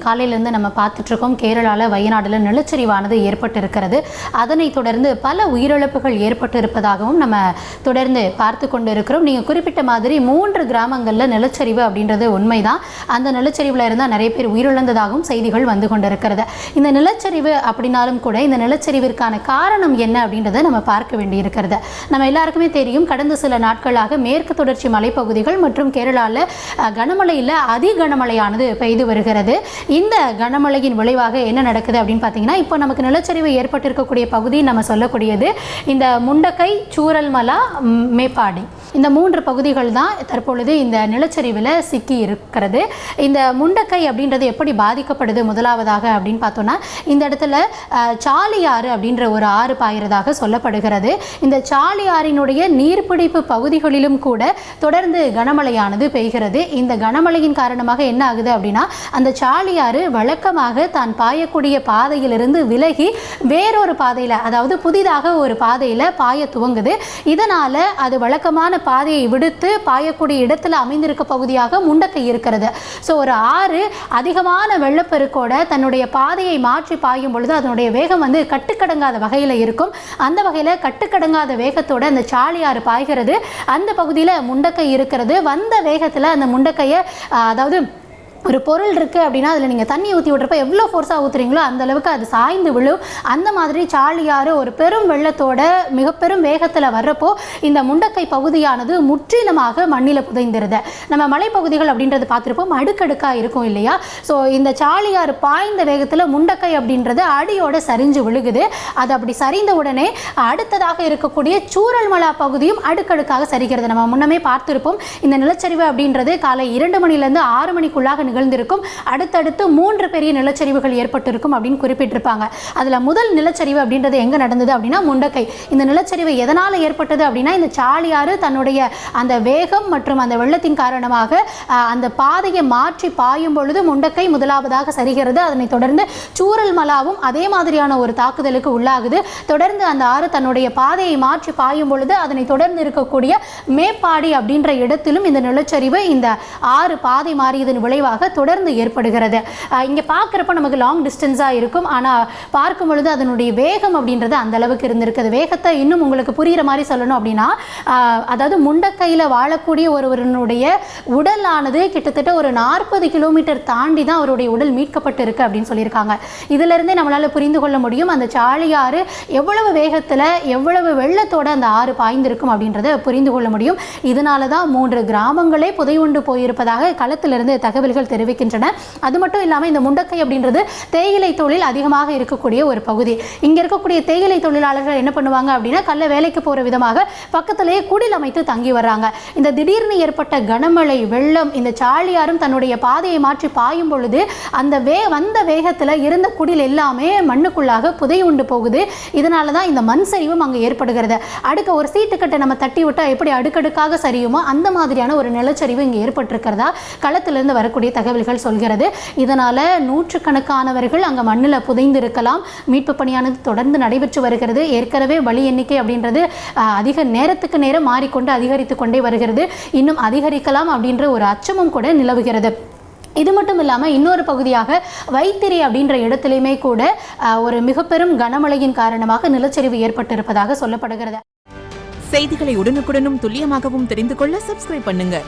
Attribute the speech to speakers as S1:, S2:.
S1: காலையிலேருந்து நம்ம பார்த்துட்ருக்கோம் கேரளாவில் வயநாடில் நிலச்சரிவானது ஏற்பட்டிருக்கிறது. அதனை தொடர்ந்து பல உயிரிழப்புகள் ஏற்பட்டு இருப்பதாகவும் நம்ம தொடர்ந்து பார்த்து கொண்டு இருக்கிறோம். நீங்கள் குறிப்பிட்ட மாதிரி 3 கிராமங்களில் நிலச்சரிவு அப்படின்றது உண்மைதான். அந்த நிலச்சரிவில் இருந்தால் நிறைய பேர் உயிரிழந்ததாகவும் செய்திகள் வந்து கொண்டிருக்கிறது. இந்த நிலச்சரிவு அப்படின்னாலும் கூட இந்த நிலச்சரிவிற்கான காரணம் என்ன அப்படின்றத நம்ம பார்க்க வேண்டியிருக்கிறது. நம்ம எல்லாருக்குமே தெரியும், கடந்த சில நாட்களாக மேற்கு தொடர்ச்சி மலைப்பகுதிகள் மற்றும் கேரளாவில் கனமழையில் அதி கனமழையானது பெய்து வருகிறது. இந்த கனமழையின் விளைவாக என்ன நடக்குது அப்படின்னு பார்த்தீங்கன்னா, இப்போ நமக்கு நிலச்சரிவு ஏற்பட்டிருக்கக்கூடிய பகுதி நம்ம சொல்லக்கூடியது இந்த முண்டக்கை, சூரல்மலா, மேப்பாடி, இந்த 3 பகுதிகள் தான் தற்பொழுது இந்த நிலச்சரிவில் சிக்கி இருக்கிறது. இந்த முண்டக்கை அப்படின்றது எப்படி பாதிக்கப்படுது முதலாவதாக அப்படின்னு பார்த்தோன்னா, இந்த இடத்துல சாலியாறு அப்படின்ற ஒரு ஆறு பாயிறதாக சொல்லப்படுகிறது. இந்த சாலியாறினுடைய நீர்பிடிப்பு பகுதிகளிலும் கூட தொடர்ந்து கனமழையானது பெய்கிறது. இந்த கனமழையின் காரணமாக என்ன ஆகுது அப்படின்னா, அந்த சாலியாறு வழக்கமாக தான் பாயக்கூடிய பாதையிலிருந்து விலகி வேறொரு பாதையில், அதாவது புதிதாக ஒரு பாதையில் பாய துவங்குது. இதனால் அது வழக்கமான பாதையை விடுத்து பாயக்கூடிய இடத்துல அமைந்திருக்க பகுதியாக முண்டக்கை இருக்கிறது. ஸோ ஒரு ஆறு அதிகமான வெள்ளப்பெருக்கோட தன்னுடைய பாதையை மாற்றி பாயும் பொழுது அதனுடைய வேகம் வந்து கட்டுக்கடங்காத வகையில் இருக்கும். அந்த வகையில் கட்டுக்கடங்காத வேகத்தோட அந்த சாலியாறு பாய்கிறது. அந்த பகுதியில் முண்டக்கை இருக்கிறது. வந்த வேகத்தில் அந்த முண்டக்கையை, அதாவது ஒரு பொருள் இருக்குது அப்படின்னா அதில் நீங்கள் தண்ணி ஊற்றி விட்றப்ப எவ்வளோ ஃபோர்ஸாக ஊற்றுறீங்களோ அந்தளவுக்கு அது சாய்ந்து விழும். அந்த மாதிரி சாலியாறு ஒரு பெரும் வெள்ளத்தோட மிக பெரும் வேகத்தில் வர்றப்போ இந்த முண்டக்கை பகுதியானது முற்றிலுமாக மண்ணில் புதைந்துருது. நம்ம மலைப்பகுதிகள் அப்படின்றது பார்த்துருப்போம், அடுக்கடுக்காக இருக்கும் இல்லையா? ஸோ இந்த சாலியாறு பாய்ந்த வேகத்தில் முண்டக்கை அப்படின்றது அடியோட சரிஞ்சு விழுகுது. அது அப்படி சரிந்த உடனே அடுத்ததாக இருக்கக்கூடிய சூரல்மலா பகுதியும் அடுக்கடுக்காக சரிகிறது. நம்ம முன்னமே பார்த்துருப்போம், இந்த நிலச்சரிவு அப்படின்றது காலை 2 மணிலேருந்து 6 மணிக்குள்ளாக நிகழ்ந்திருக்கும். அடுத்தடுத்து 3 பெரிய நிலச்சரிவுகள் ஏற்பட்டிருக்கும் அப்படின்னு குறிப்பிட்டிருப்பாங்க. அதில் முதல் நிலச்சரிவு அப்படின்றது எங்கே நடந்தது அப்படின்னா முண்டக்கை. இந்த நிலச்சரிவு எதனால் ஏற்பட்டது அப்படின்னா, இந்த சாலியாறு தன்னுடைய அந்த வேகம் மற்றும் அந்த வெள்ளத்தின் காரணமாக அந்த பாதையை மாற்றி பாயும் பொழுது முண்டக்கை முதலாவதாக சரிகிறது. அதனை தொடர்ந்து சூரல்மலாவும் அதே மாதிரியான ஒரு தாக்குதலுக்கு உள்ளாகுது. தொடர்ந்து அந்த ஆறு தன்னுடைய பாதையை மாற்றி பாயும் பொழுது அதனை தொடர்ந்து இருக்கக்கூடிய மேப்பாடி அப்படின்ற இடத்திலும் இந்த நிலச்சரிவு, இந்த ஆறு பாதை மாறியதன் விளைவாக தொடர்ந்து ஏற்படுகிறது. இங்கே பார்க்குறப்ப நமக்கு லாங் டிஸ்டன்ஸாக இருக்கும், ஆனால் பார்க்கும் பொழுது அதனுடைய வேகம் அப்படின்றது அந்த அளவுக்கு இருந்திருக்குது. வேகத்தை இன்னும் உங்களுக்கு புரிகிற மாதிரி சொல்லணும் அப்படின்னா, அதாவது முண்டக்கையில் வாழக்கூடிய ஒருவருடைய உடலானது கிட்டத்தட்ட ஒரு 40 கிலோமீட்டர் தாண்டி தான் அவருடைய உடல் மீட்கப்பட்டு இருக்கு அப்படின்னு சொல்லியிருக்காங்க. இதிலிருந்தே நம்மளால் புரிந்து கொள்ள முடியும் அந்த சாலியாறு எவ்வளவு வேகத்தில் எவ்வளவு வெள்ளத்தோட அந்த ஆறு பாய்ந்திருக்கும் அப்படின்றத புரிந்து கொள்ள முடியும். இதனால தான் 3 கிராமங்களே புதையுண்டு போயிருப்பதாக களத்திலிருந்து தகவல்கள் தெரிவிக்கின்றன. அது மட்டும் இல்லாமல் இந்த முண்டக்கை அப்படின்றது தேயிலை தொழில் அதிகமாக இருக்கக்கூடிய ஒரு பகுதி. இங்கே இருக்கக்கூடிய தேயிலை தொழிலாளர்கள் என்ன பண்ணுவாங்க அப்படின்னா, கல்ல வேலைக்கு போகிற விதமாக பக்கத்திலேயே குடில் அமைத்து தங்கி வர்றாங்க. இந்த திடீர்னு ஏற்பட்ட கனமழை, வெள்ளம், இந்த சாலியாரும் தன்னுடைய பாதையை மாற்றி பாயும் பொழுது அந்த வந்த வேகத்தில் இருந்த குடில் எல்லாமே மண்ணுக்குள்ளாக புதை உண்டு போகுது. இதனால தான் இந்த மண் சரிவும் அங்கே ஏற்படுகிறது. அடுக்க ஒரு சீட்டுக்கட்டை நம்ம தட்டி விட்டால் எப்படி அடுக்கடுக்காக சரியுமோ அந்த மாதிரியான ஒரு நிலச்சரிவு இங்கே ஏற்பட்டிருக்கிறதா களத்திலிருந்து வரக்கூடிய தகவல்கள் சொல்கிறது. இதனால் நூற்றுக்கணக்கானவர்கள் அங்கே மண்ணில் புதைந்து இருக்கலாம். மீட்பு பணியானது தொடர்ந்து நடைபெற்று வருகிறது. ஏற்கனவே பலி எண்ணிக்கை அப்படின்றது அதிக நேரத்துக்கு நேரம் மாறிக்கொண்டு அதிகரித்து கொண்டே வருகிறது. இன்னும் அதிகரிக்கலாம் அப்படின்ற ஒரு அச்சமும் கூட நிலவுகிறது. இது மட்டும் இல்லாமல் இன்னொரு பகுதியாக வைத்திரி அப்படின்ற இடத்துலையுமே கூட ஒரு மிக பெரும் கனமழையின் காரணமாக நிலச்சரிவு ஏற்பட்டிருப்பதாக சொல்லப்படுகிறது.
S2: செய்திகளை உடனுக்குடனும் துல்லியமாகவும் தெரிந்து கொள்ள சப்ஸ்கிரைப் பண்ணுங்க.